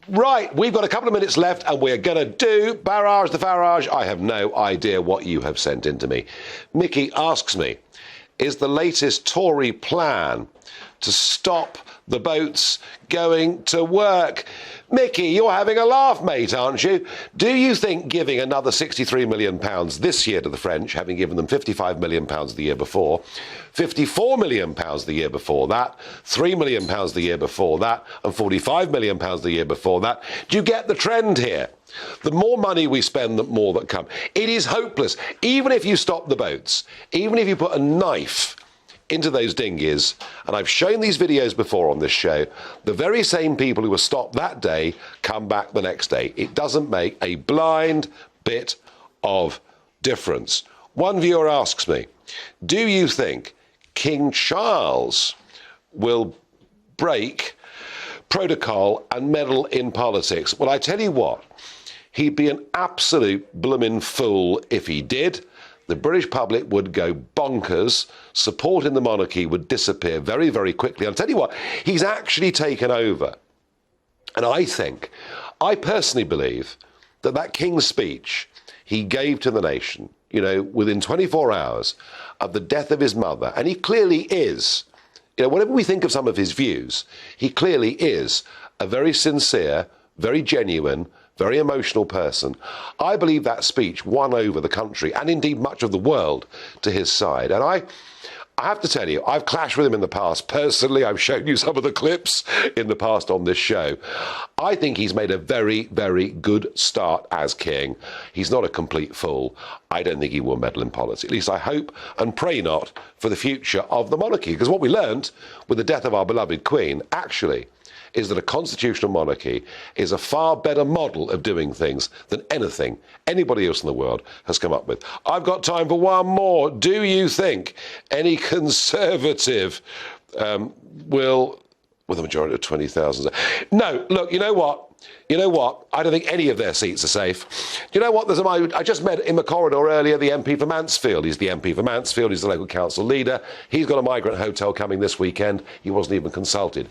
Right, we've got a couple of minutes left and we're going to do Barrage the Farage. I have no idea what you have sent in to me. Mickey asks me, is the latest Tory plan to stop the boats going to work? Mickey, you're having a laugh, mate, aren't you? Do you think giving another £63 million this year to the French, having given them £55 million the year before, £54 million the year before that, £3 million the year before that, and £45 million the year before that, do you get the trend here? The more money we spend, the more that come. It is hopeless. Even if you stop the boats, even if you put a knife into those dinghies, and I've shown these videos before on this show, the very same people who were stopped that day come back the next day. It doesn't make a blind bit of difference. One viewer asks me, do you think King Charles will break protocol and meddle in politics? Well, I tell you what, he'd be an absolute bloomin' fool if he did. The British public would go bonkers. Support in the monarchy would disappear very, very quickly. I'll tell you what, he's actually taken over. And I personally believe that King's speech he gave to the nation, you know, within 24 hours of the death of his mother, and he clearly is, you know, whatever we think of some of his views, he clearly is a very sincere, very genuine, very emotional person. I believe that speech won over the country and indeed much of the world to his side. And I have to tell you, I've clashed with him in the past. Personally, I've shown you some of the clips in the past on this show. I think he's made a very, very good start as king. He's not a complete fool. I don't think he will meddle in politics. At least I hope and pray not for the future of the monarchy. Because what we learned with the death of our beloved Queen, actually, is that a constitutional monarchy is a far better model of doing things than anything anybody else in the world has come up with. I've got time for one more. Do you think any Conservative will, with a majority of 20,000? No, look, you know what? You know what? I don't think any of their seats are safe. Do you know what? I just met in the corridor earlier the MP for Mansfield. He's the MP for Mansfield. He's the local council leader. He's got a migrant hotel coming this weekend. He wasn't even consulted.